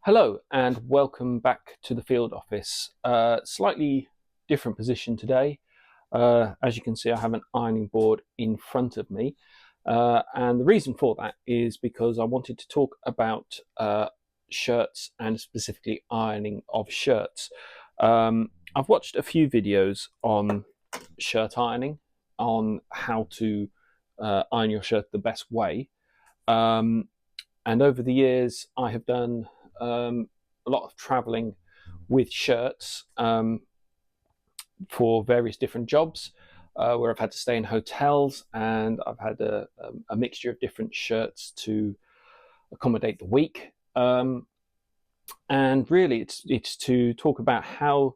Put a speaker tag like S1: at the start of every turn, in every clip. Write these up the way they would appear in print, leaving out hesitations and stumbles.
S1: Hello and welcome back to the field office. Slightly different position today. As you can see, I have an ironing board in front of me. And the reason for that is because I wanted to talk about shirts and specifically ironing of shirts. I've watched a few videos on shirt ironing, on how to iron your shirt the best way. And over the years, I have done a lot of traveling with shirts for various different jobs where I've had to stay in hotels, and I've had a mixture of different shirts to accommodate the week. And really, it's to talk about how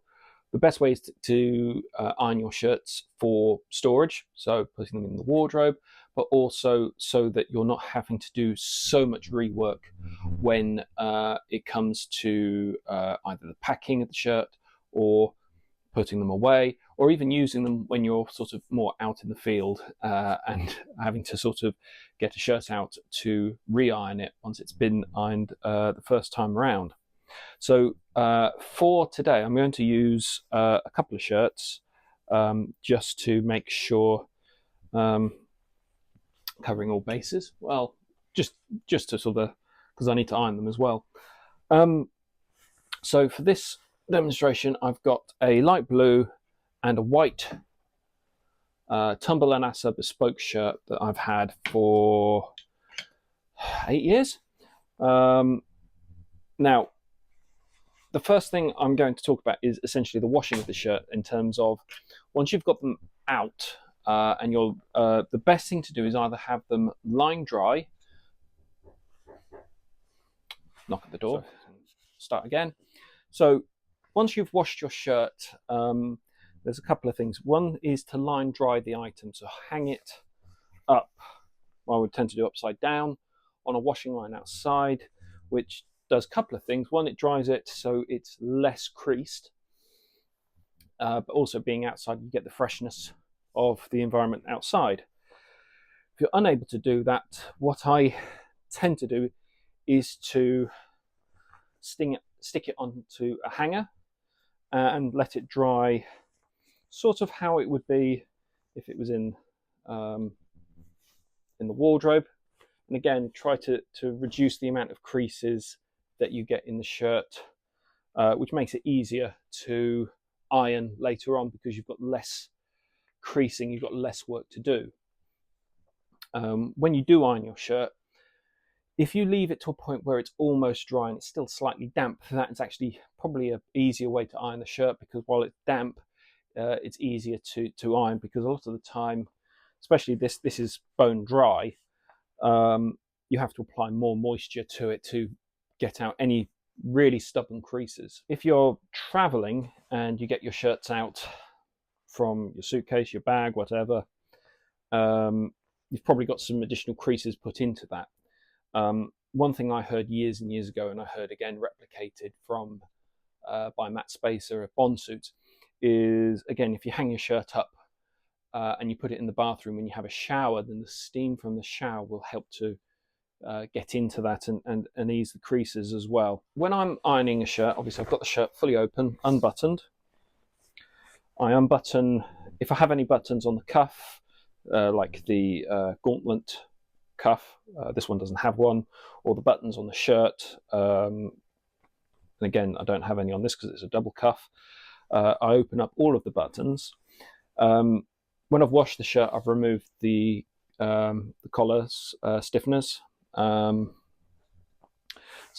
S1: the best way is to iron your shirts for storage, so putting them in the wardrobe, but also so that you're not having to do so much rework when it comes to either the packing of the shirt or putting them away, or even using them when you're sort of more out in the field and having to sort of get a shirt out to re-iron it once it's been ironed the first time around. So for today, I'm going to use a couple of shirts just to make sure covering all bases. Well, just to sort of, because I need to iron them as well. So for this demonstration, I've got a light blue and a white Tumble and Asa bespoke shirt that I've had for 8 years. Now, the first thing I'm going to talk about is essentially the washing of the shirt, in terms of once you've got them out, and you're the best thing to do is either have them line dry. Knock at the door. Start again. So once you've washed your shirt, there's a couple of things. One is to line dry the item, so hang it up. Well, I would tend to do upside down on a washing line outside, which does a couple of things. One, it dries it so it's less creased, but also being outside, you get the freshness of the environment outside. If you're unable to do that, what I tend to do is to stick it onto a hanger and let it dry, sort of how it would be if it was in the wardrobe. And again, try to reduce the amount of creases that you get in the shirt, which makes it easier to iron later on because you've got less creasing, you've got less work to do. When you do iron your shirt, if you leave it to a point where it's almost dry and it's still slightly damp, that is actually probably an easier way to iron the shirt, because while it's damp, it's easier to iron, because a lot of the time, especially this is bone dry, you have to apply more moisture to it to get out any really stubborn creases. If you're traveling and you get your shirts out from your suitcase, your bag, whatever, you've probably got some additional creases put into that. One thing I heard years and years ago, and I heard again replicated from by Matt Spacer at Bond Suits, is again, if you hang your shirt up and you put it in the bathroom when you have a shower, then the steam from the shower will help to get into that and ease the creases as well. When I'm ironing a shirt, obviously I've got the shirt fully open, unbuttoned. I unbutton, if I have any buttons on the cuff, like the gauntlet cuff, this one doesn't have one, or the buttons on the shirt, and again, I don't have any on this because it's a double cuff. I open up all of the buttons. When I've washed the shirt, I've removed the collar stiffeners. So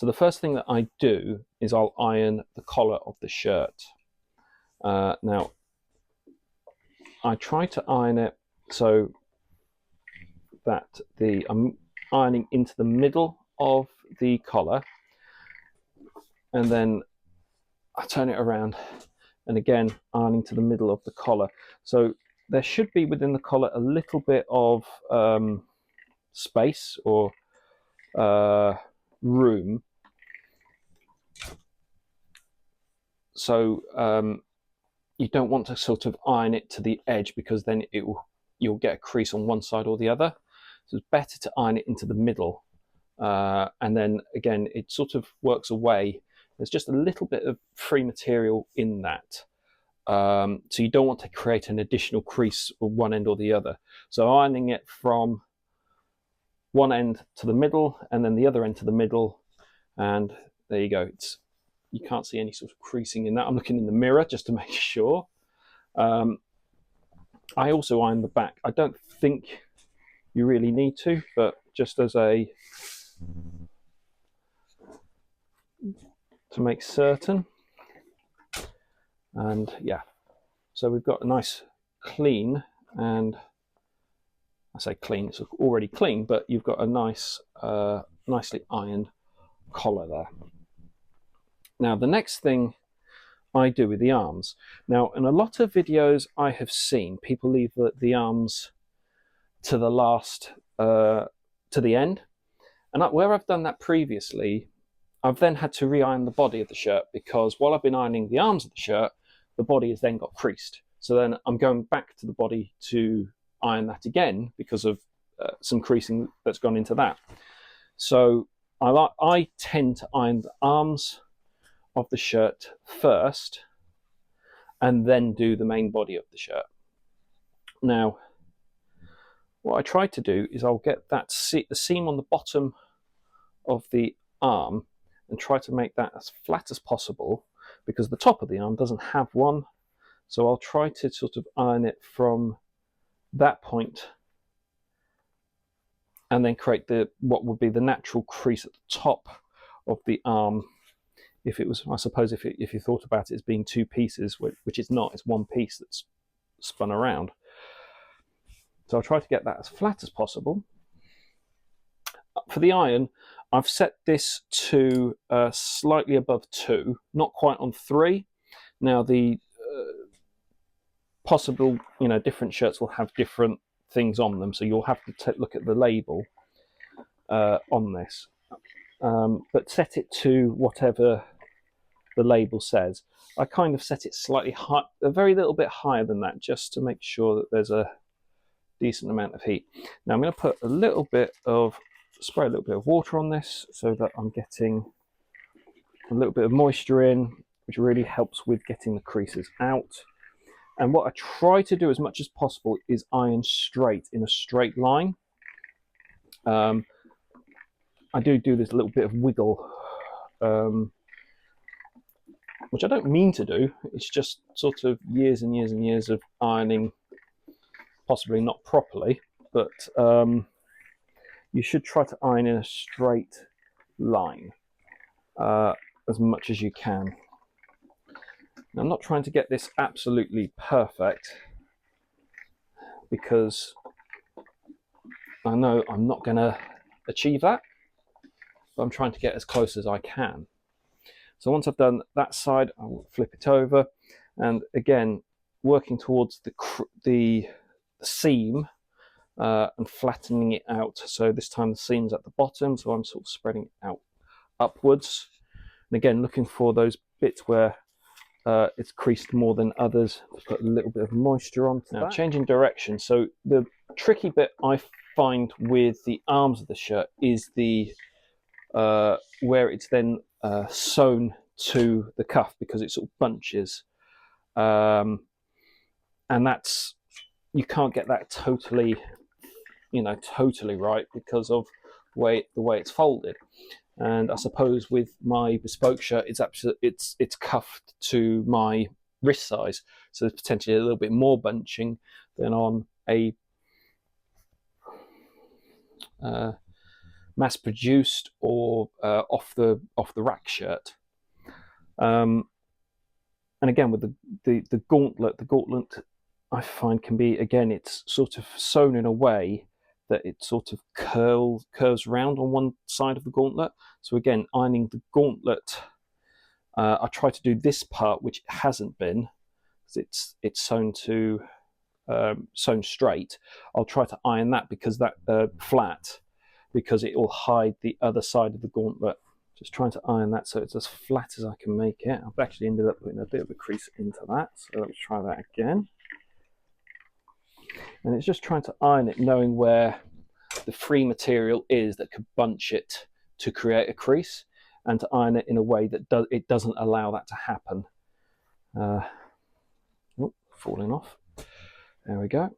S1: the first thing that I do is I'll iron the collar of the shirt. Now, I try to iron it so that I'm ironing into the middle of the collar, and then I turn it around, and again ironing to the middle of the collar. So there should be within the collar a little bit of space or room. So you don't want to sort of iron it to the edge, because then you'll get a crease on one side or the other. So it's better to iron it into the middle and then again it sort of works away. There's just a little bit of free material in that, so you don't want to create an additional crease on one end or the other. So ironing it from one end to the middle and then the other end to the middle, and there you go. You can't see any sort of creasing in that. I'm looking in the mirror just to make sure. I also iron the back. I don't think you really need to, but just as to make certain. And yeah, so we've got a nice clean, and I say clean, it's already clean, but you've got a nice, nicely ironed collar there. Now the next thing I do with the arms. Now in a lot of videos I have seen, people leave the arms to the last, to the end. And where I've done that previously, I've then had to re-iron the body of the shirt, because while I've been ironing the arms of the shirt, the body has then got creased. So then I'm going back to the body to iron that again because of some creasing that's gone into that. So I tend to iron the arms of the shirt first and then do the main body of the shirt. Now, what I try to do is I'll get the seam on the bottom of the arm and try to make that as flat as possible, because the top of the arm doesn't have one. So I'll try to sort of iron it from that point and then create what would be the natural crease at the top of the arm. If it was, I suppose, if you thought about it as being two pieces, which it's not, it's one piece that's spun around. So I'll try to get that as flat as possible. For the iron, I've set this to slightly above 2, not quite on 3. Now the possible, different shirts will have different things on them, so you'll have to look at the label on this. But set it to whatever the label says. I kind of set it slightly high, a very little bit higher than that, just to make sure that there's a decent amount of heat. Now I'm going to put spray a little bit of water on this so that I'm getting a little bit of moisture in, which really helps with getting the creases out. And what I try to do as much as possible is iron straight, in a straight line. I do this little bit of wiggle, which I don't mean to do. It's just sort of years and years and years of ironing, possibly not properly, but you should try to iron in a straight line as much as you can. Now, I'm not trying to get this absolutely perfect, because I know I'm not going to achieve that, but I'm trying to get as close as I can. So once I've done that side, I'll flip it over, and again, working towards the seam and flattening it out. So this time the seam's at the bottom, so I'm sort of spreading it out upwards. And again, looking for those bits where it's creased more than others, to put a little bit of moisture on. Now, changing direction. So the tricky bit I find with the arms of the shirt is where it's then sewn to the cuff, because it sort of bunches, and you can't get that totally right because of the way it's folded. And I suppose with my bespoke shirt, it's cuffed to my wrist size, so there's potentially a little bit more bunching than on a mass-produced or off the rack shirt. And again, with the gauntlet I find can be, again, it's sort of sewn in a way that it sort of curves round on one side of the gauntlet. So again, ironing the gauntlet, I try to do this part, which hasn't been, because it's sewn straight. I'll try to iron that because that flat, because it will hide the other side of the gauntlet. Just trying to iron that so it's as flat as I can make it. I've actually ended up putting a bit of a crease into that, so let's try that again. And it's just trying to iron it, knowing where the free material is that could bunch it to create a crease, and to iron it in a way that it doesn't allow that to happen. Falling off. There we go.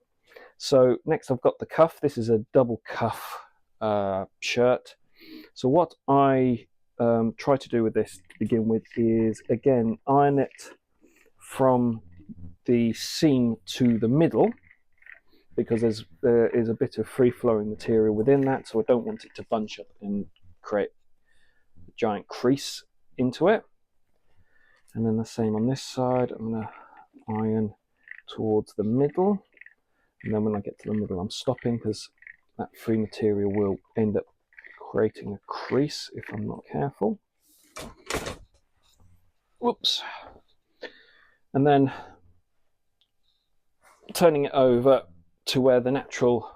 S1: So next I've got the cuff. This is a double cuff shirt. So what I try to do with this to begin with is, again, iron it from the seam to the middle, because there is a bit of free-flowing material within that, so I don't want it to bunch up and create a giant crease into it. And then the same on this side. I'm going to iron towards the middle, and then when I get to the middle I'm stopping, because that free material will end up creating a crease if I'm not careful. Whoops. And then turning it over to where the natural,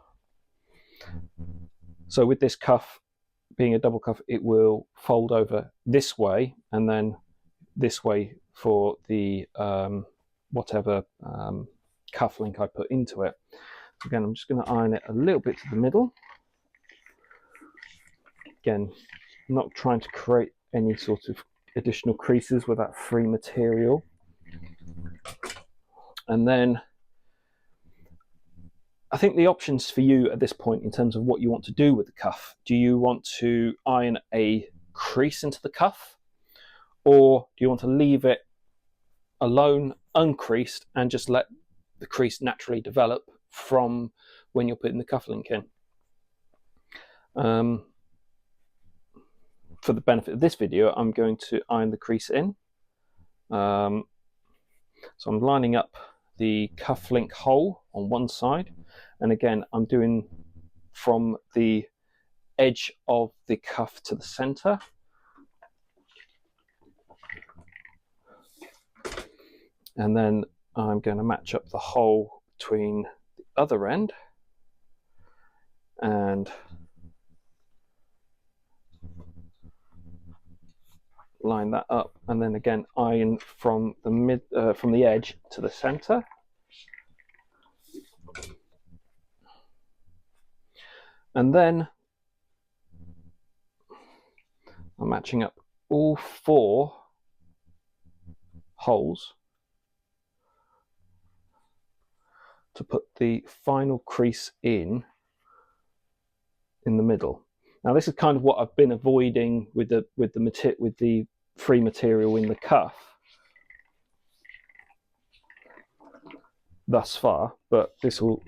S1: so with this cuff being a double cuff, it will fold over this way and then this way for the whatever cuff link I put into it. Again, I'm just going to iron it a little bit to the middle. Again, not trying to create any sort of additional creases with that free material. And then I think the options for you at this point in terms of what you want to do with the cuff. Do you want to iron a crease into the cuff, or do you want to leave it alone, uncreased, and just let the crease naturally develop from when you're putting the cuff link in? For the benefit of this video, I'm going to iron the crease in. So I'm lining up the cuff link hole on one side, and again I'm doing from the edge of the cuff to the center. And then I'm going to match up the hole between the other end and line that up, and then again iron from the edge to the center. And then I'm matching up all 4 holes to put the final crease in the middle. Now this is kind of what I've been avoiding with the free material in the cuff thus far, but this will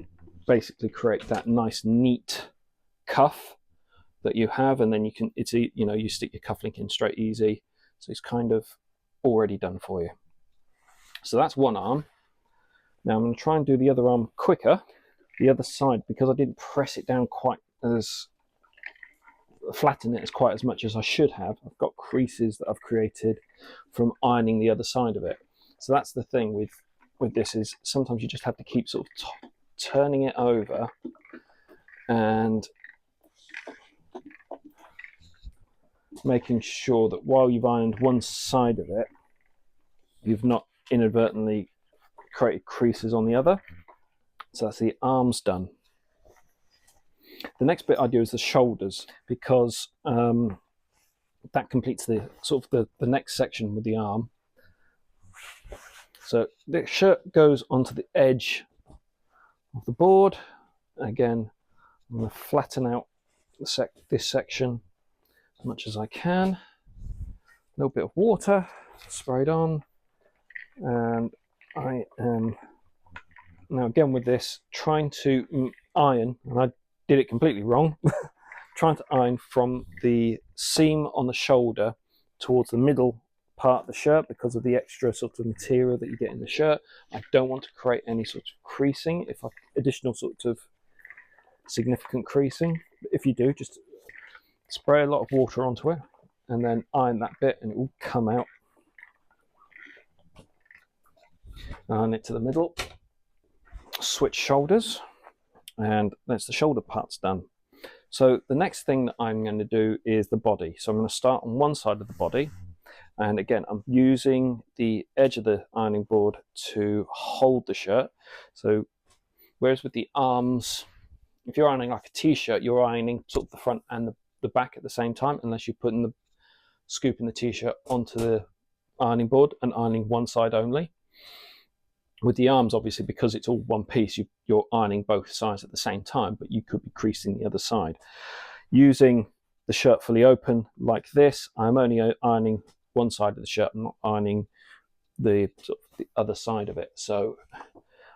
S1: basically create that nice neat cuff that you have, and then you can, it's, you know, you stick your cuff link in straight easy, so it's kind of already done for you. So that's one arm. Now I'm going to try and do the other arm quicker, the other side, because I didn't press it down quite as, flatten it as quite as much as I should have. I've got creases that I've created from ironing the other side of it. So that's the thing with this, is sometimes you just have to keep sort of turning it over and making sure that while you've ironed one side of it, you've not inadvertently created creases on the other. So that's the arms done. The next bit I do is the shoulders, because that completes the sort of the next section with the arm. So the shirt goes onto the edge of the board. Again, I'm going to flatten out this section as much as I can. A little bit of water sprayed on, and I am now again with this trying to iron, and I did it completely wrong, trying to iron from the seam on the shoulder towards the middle part of the shirt because of the extra sort of material that you get in the shirt. I don't want to create any sort of creasing, additional sort of significant creasing. If you do, just spray a lot of water onto it and then iron that bit and it will come out. Iron it to the middle, switch shoulders, and that's the shoulder parts done. So the next thing that I'm going to do is the body. So I'm going to start on one side of the body, and again I'm using the edge of the ironing board to hold the shirt. So whereas with the arms, if you're ironing like a t-shirt, you're ironing sort of the front and the the back at the same time, unless you're scooping the t-shirt onto the ironing board and ironing one side only. With the arms, obviously, because it's all one piece, you're ironing both sides at the same time, but you could be creasing the other side. Using the shirt fully open like this, I'm only ironing one side of the shirt. I'm not ironing the other side of it, so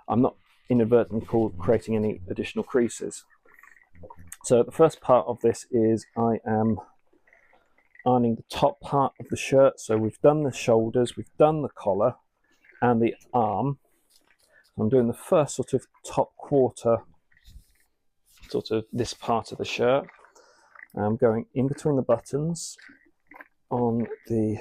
S1: I'm not inadvertently creating any additional creases. So the first part of this is I am ironing the top part of the shirt. So we've done the shoulders, we've done the collar and the arm. I'm doing the first sort of top quarter, sort of this part of the shirt. I'm going in between the buttons on the,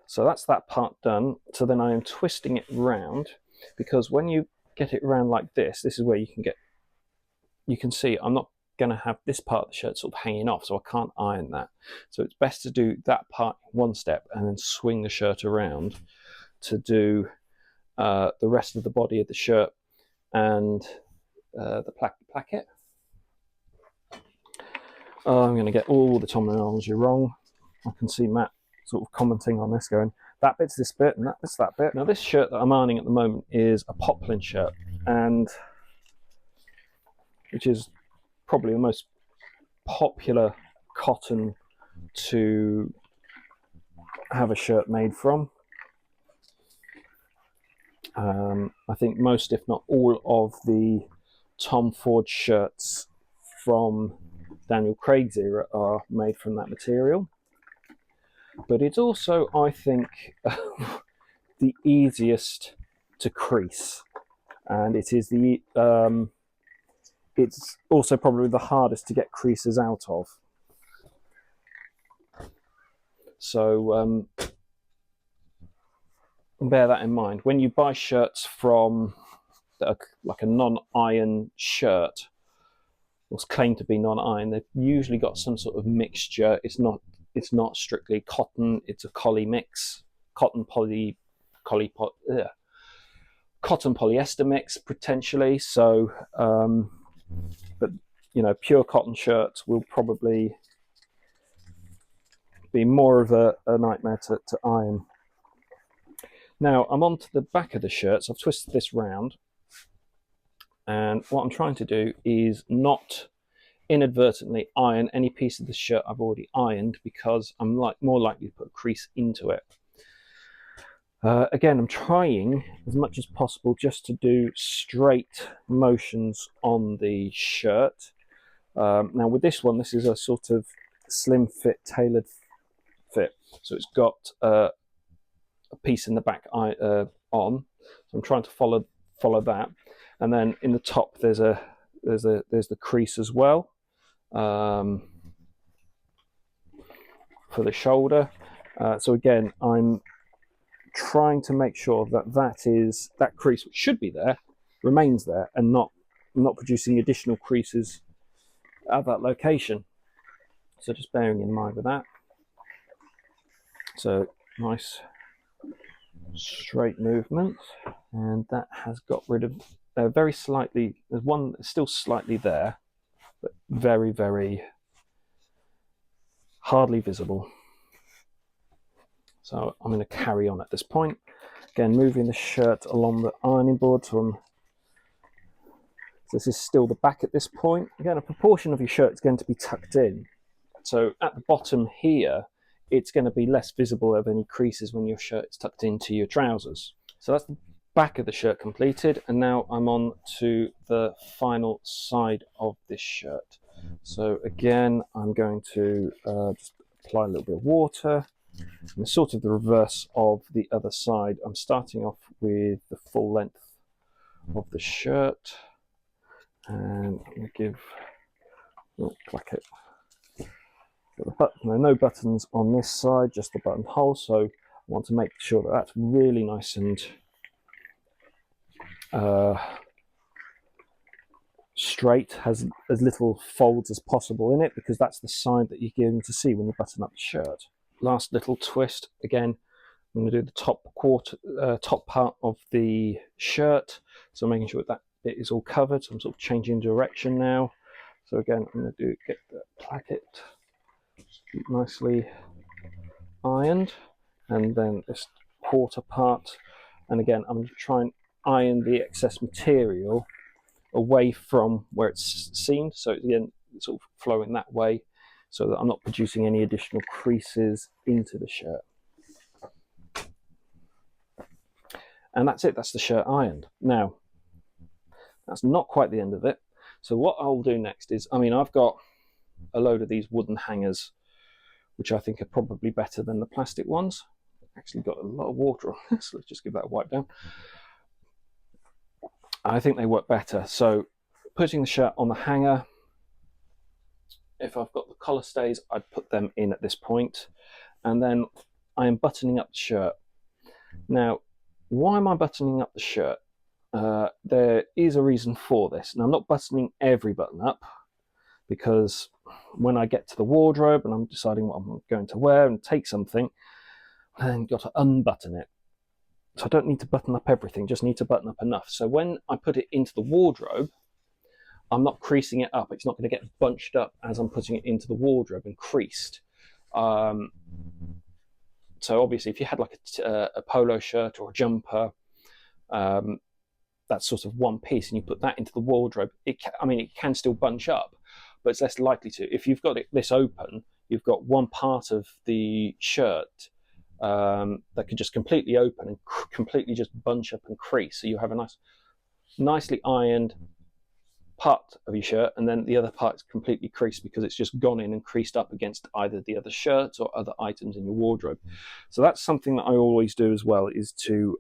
S1: so that's that part done. So then I am twisting it round, because when you get it round like this, this is where you can see I'm not going to have this part of the shirt sort of hanging off, so I can't iron that. So it's best to do that part one step and then swing the shirt around to do the rest of the body of the shirt and the placket. Oh, I'm going to get all the terminology wrong. I can see Matt sort of commenting on this, going, that bit's this bit and that bit's that bit. Now this shirt that I'm ironing at the moment is a poplin shirt, and which is probably the most popular cotton to have a shirt made from. I think most, if not all, of the Tom Ford shirts from Daniel Craig's era are made from that material. But it's also, I think, the easiest to crease, and it is the it's also probably the hardest to get creases out of. So bear that in mind when you buy shirts from like a non-iron shirt, what's claimed to be non-iron. They've usually got some sort of mixture. It's not strictly cotton. It's a collie mix, cotton polyester mix potentially. So, but you know, pure cotton shirts will probably be more of a nightmare to iron. Now I'm on to the back of the shirt, so I've twisted this round, and what I'm trying to do is not inadvertently iron any piece of the shirt I've already ironed, because I'm more likely to put a crease into it. Again, I'm trying as much as possible just to do straight motions on the shirt. Now with this one, this is a sort of slim fit, tailored fit, so it's got a piece in the back on, so I'm trying to follow that, and then in the top there's the crease as well, for the shoulder. So again, I'm trying to make sure that that crease, which should be there, remains there, and not producing additional creases at that location. So just bearing in mind with that. So nice straight movement, and that has got rid of very slightly, there's one that's still slightly there, but very, very hardly visible. So I'm going to carry on at this point. Again, moving the shirt along the ironing board. So this is still the back at this point. Again, a proportion of your shirt is going to be tucked in. So at the bottom here, it's going to be less visible of any creases when your shirt is tucked into your trousers. So that's the back of the shirt completed, and now I'm on to the final side of this shirt. So again, I'm going to just apply a little bit of water. And it's sort of the reverse of the other side. I'm starting off with the full length of the shirt, and I'm going to give a little placket. No buttons on this side, just the buttonhole, so I want to make sure that that's really nice and straight, has as little folds as possible in it, because that's the side that you're going to see when you button up the shirt. Last little twist, again, I'm going to do the top part of the shirt, so making sure that bit is all covered. So I'm sort of changing direction now. So again, I'm going to get the placket nicely ironed, and then this quarter part, and again I'm going to try and iron the excess material away from where it's seamed, so again it's sort of flowing that way, so that I'm not producing any additional creases into the shirt. And that's it, that's the shirt ironed. Now, that's not quite the end of it. So what I'll do next is, I've got a load of these wooden hangers, which I think are probably better than the plastic ones. Actually got a lot of water on this, let's just give that a wipe down. I think they work better. So putting the shirt on the hanger, if I've got the collar stays, I'd put them in at this point, and then I am buttoning up the shirt. Now, why am I buttoning up the shirt? There is a reason for this. Now, I'm not buttoning every button up, because when I get to the wardrobe and I'm deciding what I'm going to wear and take something, I then got to unbutton it. So I don't need to button up everything, just need to button up enough. So when I put it into the wardrobe, I'm not creasing it up. It's not going to get bunched up as I'm putting it into the wardrobe and creased. So obviously, if you had like a polo shirt or a jumper, that's sort of one piece, and you put that into the wardrobe, it can still bunch up, but it's less likely to. If you've got this open, you've got one part of the shirt that could just completely open and completely just bunch up and crease. So you have a nicely ironed part of your shirt, and then the other part is completely creased because it's just gone in and creased up against either the other shirts or other items in your wardrobe. So that's something that I always do as well, is to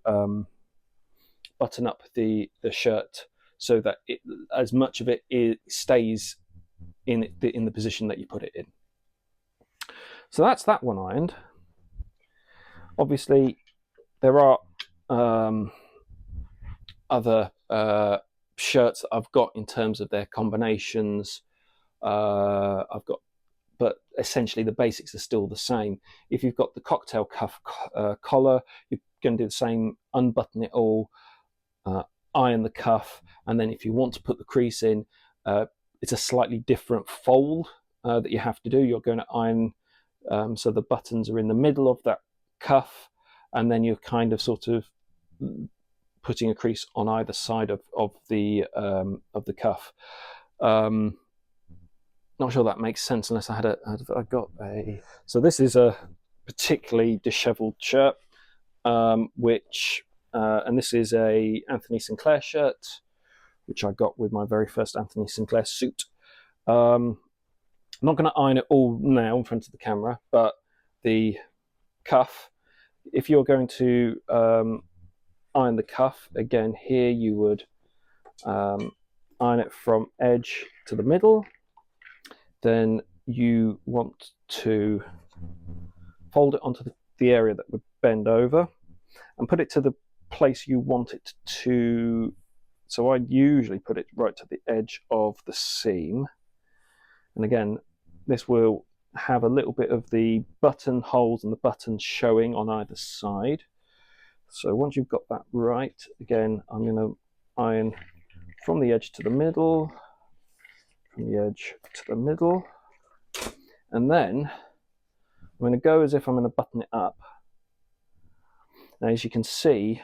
S1: button up the shirt so that as much of it stays in the position that you put it in. So that's that one ironed. Obviously, there are other shirts that I've got in terms of their combinations. But essentially the basics are still the same. If you've got the cocktail cuff collar, you're going to do the same: unbutton it all, iron the cuff, and then if you want to put the crease in, it's a slightly different fold that you have to do. You're going to iron so the buttons are in the middle of that cuff, and then you're kind of sort of putting a crease on either side of the cuff. Not sure that makes sense unless I got a. So this is a particularly dishevelled shirt, which and this is a Anthony Sinclair shirt, which I got with my very first Anthony Sinclair suit. I'm not going to iron it all now in front of the camera, but the cuff, if you're going to iron the cuff, again here you would iron it from edge to the middle. Then you want to fold it onto the area that would bend over and put it to the place you want it to. So I usually put it right to the edge of the seam. And again, this will have a little bit of the button holes and the buttons showing on either side. So once you've got that right, again, I'm going to iron from the edge to the middle, from the edge to the middle, and then I'm going to go as if I'm going to button it up. Now, as you can see,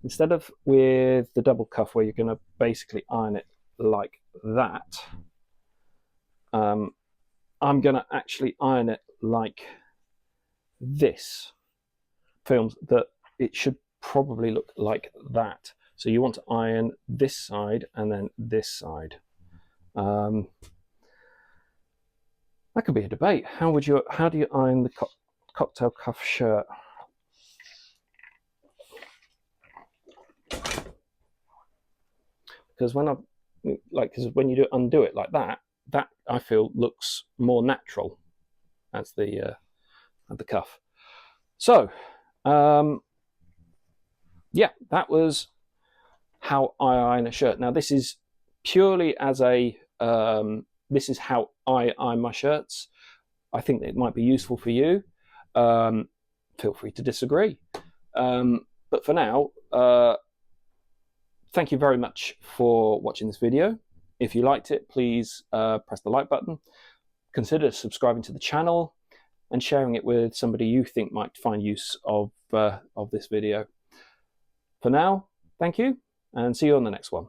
S1: instead of with the double cuff where you're going to basically iron it like that, I'm going to actually iron it like this. Films that it should probably look like that. So you want to iron this side and then this side. That could be a debate. How do you iron the cocktail cuff shirt? Because when you undo it like that, that I feel looks more natural as the cuff. So yeah, that was how I iron a shirt. Now this is purely as a this is how I iron my shirts. I think it might be useful for you. Feel free to disagree. But for now, thank you very much for watching this video. If you liked it, please press the like button. consider subscribing to the channel and sharing it with somebody you think might find use of this video. For now, thank you, and see you on the next one.